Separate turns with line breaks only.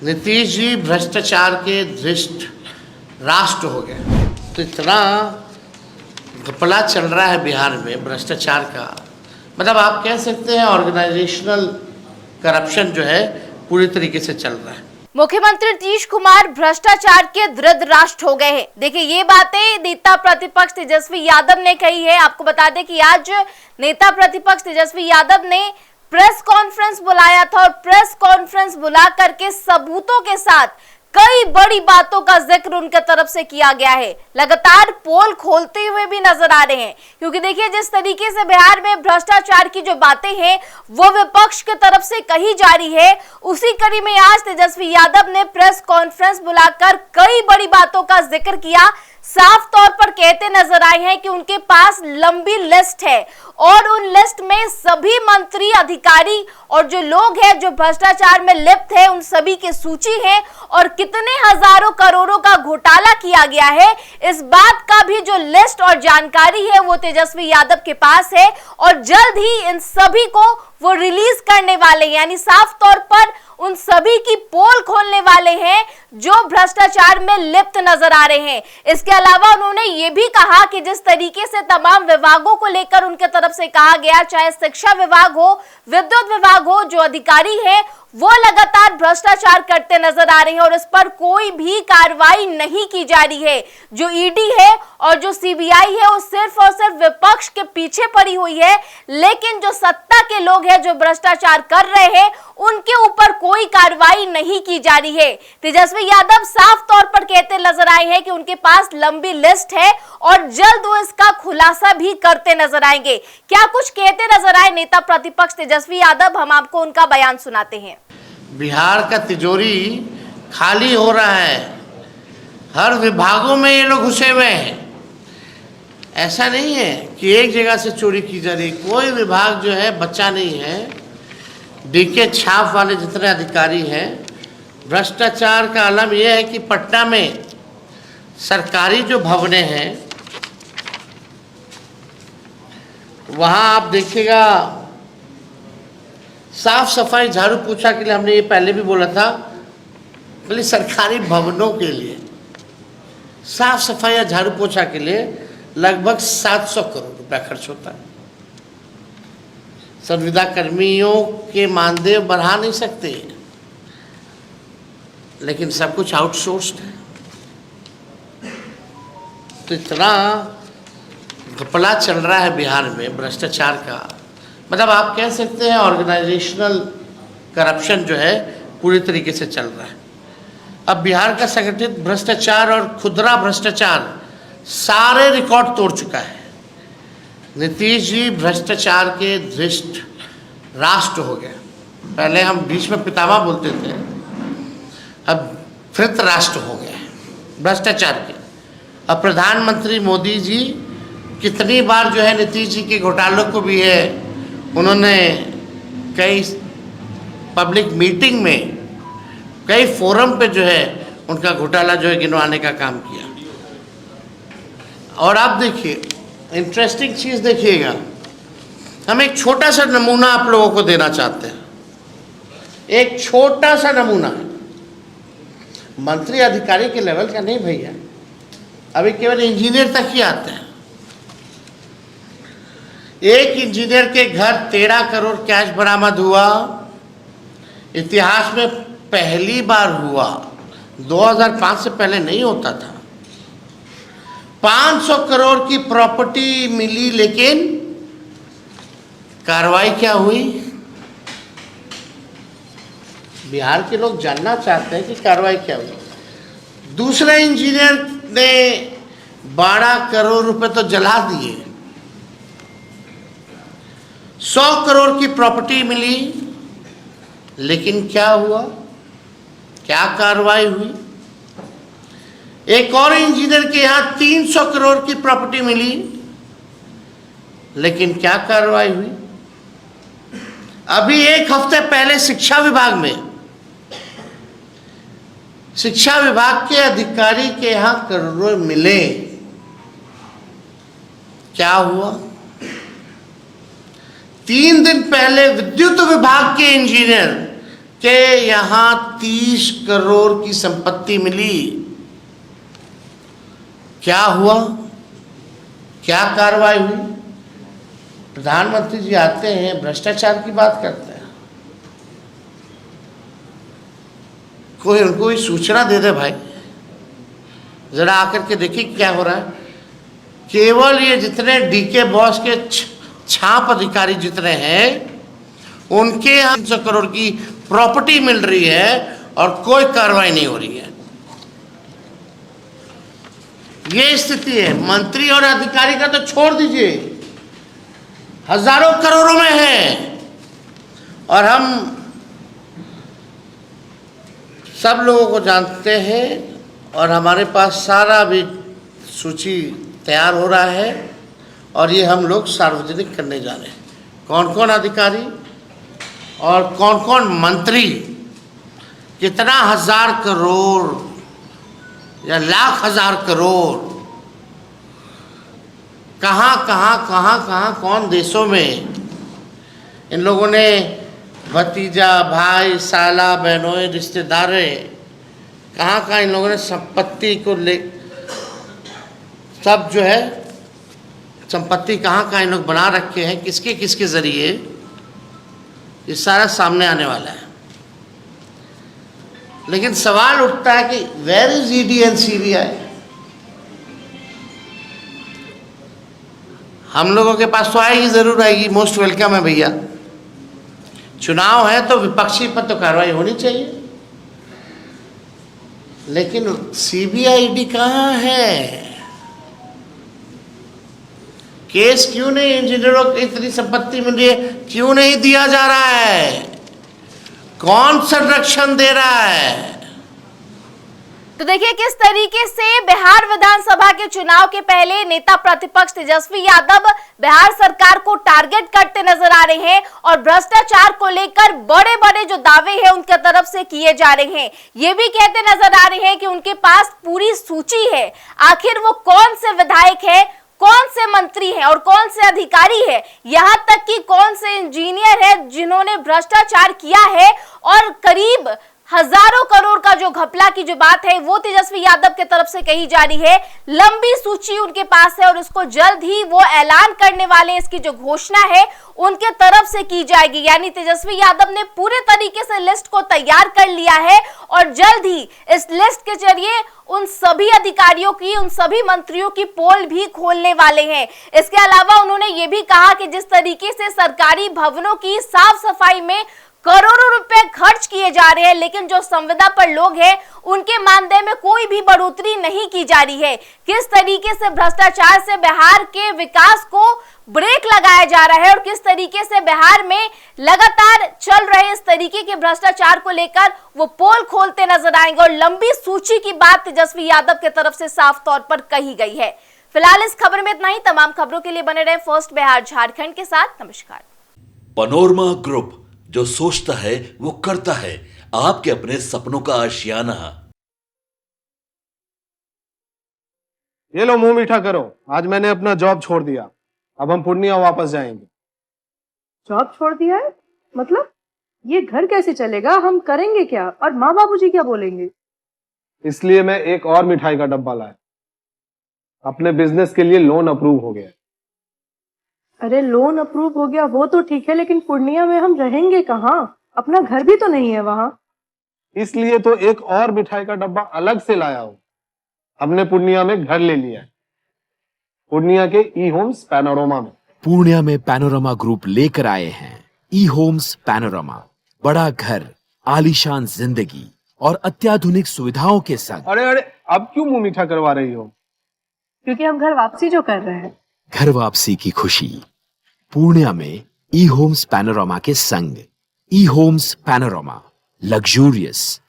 नीतीश जी भ्रष्टाचार के धृष्ट राष्ट्र हो गए। तो इतना घपला चल रहा है बिहार में भ्रष्टाचार का, मतलब आप कह सकते हैं ऑर्गेनाइजेशनल करप्शन जो है पूरी तरीके से चल रहा है।
मुख्यमंत्री नीतीश कुमार भ्रष्टाचार के धृत राष्ट्र हो गए हैं। देखिए, ये बातें नेता प्रतिपक्ष तेजस्वी यादव ने कही है। आपको बता दें कि आज नेता प्रतिपक्ष तेजस्वी यादव ने प्रेस कॉन्फ्रेंस बुलाया था और प्रेस कॉन्फ्रेंस बुला करके सबूतों के साथ कई बड़ी बातों का जिक्र उनके तरफ से किया गया है। लगातार पोल खोलते हुए भी नजर आ रहे हैं, क्योंकि देखिए जिस तरीके से बिहार में भ्रष्टाचार की जो बातें हैं वो विपक्ष की तरफ से कही जा रही है, उसी कड़ी में आज तेजस्वी यादव ने प्रेस कॉन्फ्रेंस बुलाकर कई बड़ी बातों का जिक्र किया। साफ तौर पर कहते नजर आए हैं कि उनके पास लंबी लिस्ट है और उन लिस्ट में सभी मंत्री, अधिकारी और जो लोग हैं जो भ्रष्टाचार में लिप्त है उन सभी की सूची है और कितने हजारों करोड़ों का घोटाला किया गया है, इस बात का भी जो लिस्ट और जानकारी है वो तेजस्वी यादव के पास है और जल्द ही इन सभी को वो रिलीज करने वाले हैं, यानी साफ तौर पर उन सभी की पोल खोलने वाले हैं जो भ्रष्टाचार में लिप्त नजर आ रहे हैं। इसके अलावा उन्होंने ये भी कहा कि जिस तरीके से तमाम विभागों को लेकर उनके तरफ से कहा गया, चाहे शिक्षा विभाग हो, विद्युत विभाग हो, जो अधिकारी है वो लगातार भ्रष्टाचार करते नजर आ रहे हैं और इस पर कोई भी कार्रवाई नहीं की जा रही है। जो ईडी है और जो सीबीआई है वो सिर्फ और सिर्फ विपक्ष के पीछे पड़ी हुई है, लेकिन जो सत्ता के लोग हैं जो भ्रष्टाचार कर रहे हैं उनके ऊपर कोई कार्रवाई नहीं की जा रही है। तेजस्वी यादव साफ तौर पर कहते नजर आए हैं कि उनके पास लंबी लिस्ट है और जल्द वो इसका खुलासा भी करते नजर आएंगे। क्या कुछ कहते नजर आए नेता प्रतिपक्ष तेजस्वी यादव, हम आपको उनका बयान सुनाते हैं।
बिहार का तिजोरी खाली हो रहा है, हर विभागों में ये लोग घुसे हुए हैं। ऐसा नहीं है कि एक जगह से चोरी की जा रही, कोई विभाग जो है बच्चा नहीं है। डीके छाप वाले जितने अधिकारी हैं, भ्रष्टाचार का आलम यह है कि पटना में सरकारी जो भवनें हैं वहाँ आप देखिएगा साफ सफाई, झाड़ू पोछा के लिए, हमने ये पहले भी बोला था, बोले सरकारी भवनों के लिए साफ सफाई या झाड़ू पोछा के लिए लगभग 700 करोड़ रुपया खर्च होता है। संविदा कर्मियों के मानदेय बढ़ा नहीं सकते, लेकिन सब कुछ आउटसोर्स्ड है। तो इतना घपला चल रहा है बिहार में भ्रष्टाचार का, मतलब आप कह सकते हैं ऑर्गेनाइजेशनल करप्शन जो है पूरी तरीके से चल रहा है। अब बिहार का संगठित भ्रष्टाचार और खुदरा भ्रष्टाचार सारे रिकॉर्ड तोड़ चुका है। नीतीश जी भ्रष्टाचार के धृष्ट राष्ट्र हो गए। पहले हम बीच में पितामह बोलते थे, अब धृत राष्ट्र हो गए भ्रष्टाचार के। अब प्रधानमंत्री मोदी जी कितनी बार जो है नीतीश जी के घोटालों को भी है, उन्होंने कई पब्लिक मीटिंग में, कई फोरम पे जो है उनका घोटाला जो है गिनवाने का काम किया। और आप देखिए, इंटरेस्टिंग चीज़ देखिएगा, हम एक छोटा सा नमूना आप लोगों को देना चाहते हैं। एक छोटा सा नमूना, मंत्री अधिकारी के लेवल का नहीं भैया, अभी केवल इंजीनियर तक ही आते हैं। एक इंजीनियर के घर 13 करोड़ कैश बरामद हुआ, इतिहास में पहली बार हुआ, 2005 से पहले नहीं होता था। 500 करोड़ की प्रॉपर्टी मिली, लेकिन कार्रवाई क्या हुई? बिहार के लोग जानना चाहते हैं कि कार्रवाई क्या हुई। दूसरे इंजीनियर ने 12 करोड़ रुपए तो जला दिए, 100 करोड़ की प्रॉपर्टी मिली, लेकिन क्या हुआ? क्या कार्रवाई हुई? एक और इंजीनियर के यहाँ 300 करोड़ की प्रॉपर्टी मिली, लेकिन क्या कार्रवाई हुई? अभी एक हफ्ते पहले शिक्षा विभाग में, शिक्षा विभाग के अधिकारी के यहाँ करोड़ों मिले, क्या हुआ? 3 दिन पहले विद्युत विभाग के इंजीनियर कि यहां 30 करोड़ की संपत्ति मिली। क्या हुआ, क्या कार्रवाई हुई? प्रधानमंत्री जी आते हैं, भ्रष्टाचार की बात करते हैं। कोई उनको सूचना दे दे भाई, जरा आकर के देखिए क्या हो रहा है। केवल ये जितने डीके बॉस के छाप अधिकारी जितने हैं, उनके यहाँ 300 करोड़ की प्रॉपर्टी मिल रही है और कोई कार्रवाई नहीं हो रही है। ये स्थिति है। मंत्री और अधिकारी का तो छोड़ दीजिए, हजारों करोड़ों में है। और हम सब लोगों को जानते हैं और हमारे पास सारा भी सूची तैयार हो रहा है और ये हम लोग सार्वजनिक करने जा रहे हैं। कौन कौन अधिकारी और कौन कौन मंत्री कितना हजार करोड़ या लाख हजार करोड़ कहाँ कौन देशों में इन लोगों ने भतीजा, भाई, साला, बहनों, रिश्तेदारें, कहाँ इन लोगों ने संपत्ति को ले, सब जो है संपत्ति कहाँ इन लोग बना रखे हैं, किसके किसके जरिए, ये सारा सामने आने वाला है। लेकिन सवाल उठता है कि where is ED and CBI? हम लोगों के पास तो आएगी, जरूर आएगी, मोस्ट वेलकम है भैया। चुनाव है तो विपक्षी पर तो कार्रवाई होनी चाहिए, लेकिन सीबीआई ईडी कहाँ है? केस क्यों नहीं, इंजीनियरों की इतनी संपत्ति मिल रही है, क्यों नहीं दिया जा रहा है? कौन संरक्षण दे रहा है?
तो देखिए किस तरीके से बिहार विधानसभा के चुनाव के पहले नेता प्रतिपक्ष तेजस्वी यादव बिहार सरकार को टारगेट करते नजर आ रहे हैं और भ्रष्टाचार को लेकर बड़े बड़े जो दावे हैं उनके तरफ से किए जा रहे हैं। ये भी कहते नजर आ रहे हैं कि उनके पास पूरी सूची है, आखिर वो कौन से विधायक है, कौन से मंत्री हैं और कौन से अधिकारी है, यहाँ तक कि कौन से इंजीनियर है जिन्होंने भ्रष्टाचार किया है। और करीब हजारों करोड़ का जो घपला की जो बात है वो तेजस्वी यादव के तरफ से कही जा रही है। लंबी सूची उनके पास है और इसको जल्द ही वो ऐलान करने वाले, इसकी जो घोषणा है उनके तरफ से की जाएगी। यानी तेजस्वी यादव ने पूरे तरीके से लिस्ट को तैयार कर लिया है और जल्द ही इस लिस्ट के जरिए उन सभी अधिकारियों की, उन सभी मंत्रियों की पोल भी खोलने वाले हैं। इसके अलावा उन्होंने ये भी कहा कि जिस तरीके से सरकारी भवनों की साफ सफाई में करोड़ों रुपए खर्च किए जा रहे हैं, लेकिन जो संविदा पर लोग हैं उनके मानदेय में कोई भी बढ़ोतरी नहीं की जा रही है। किस तरीके से भ्रष्टाचार से बिहार के विकास को ब्रेक लगाया जा रहा है और किस तरीके से बिहार में लगातार चल रहे इस तरीके के भ्रष्टाचार को लेकर वो पोल खोलते नजर आएंगे। और लंबी सूची की बात तेजस्वी यादव की तरफ से साफ तौर पर कही गई है। फिलहाल इस खबर में इतना ही। तमाम खबरों के लिए बने रहे फर्स्ट बिहार झारखंड के साथ। नमस्कार।
पनोरमा ग्रुप, जो सोचता है वो करता है, आपके अपने सपनों का आशियाना।
ये लो मुंह मीठा करो, आज मैंने अपना जॉब छोड़ दिया, अब हम पूर्णिया वापस जाएंगे।
जॉब छोड़ दिया है? मतलब ये घर कैसे चलेगा, हम करेंगे क्या और माँ बाबूजी क्या बोलेंगे?
इसलिए मैं एक और मिठाई का डब्बा लाया, अपने बिजनेस के लिए लोन अप्रूव हो गया।
अरे लोन अप्रूव हो गया वो तो ठीक है, लेकिन पूर्णिया में हम रहेंगे कहाँ? अपना घर भी तो नहीं है वहाँ।
इसलिए तो एक और मिठाई का डब्बा अलग से लाया हूँ। हमने पूर्णिया में घर ले लिया है, पूर्णिया के ई होम्स पैनोरमा में।
पूर्णिया में पैनोरमा ग्रुप लेकर आए हैं ई होम्स पैनोरमा। बड़ा घर, आलीशान जिंदगी और अत्याधुनिक सुविधाओं के संग।
अरे अब क्यों मुंह मीठा करवा रही हो?
क्योंकि हम घर वापसी जो कर रहे हैं।
घर वापसी की खुशी पूर्णिया में ई होम्स पैनोरमा के संग। ई होम्स पैनोरमा, लग्जूरियस,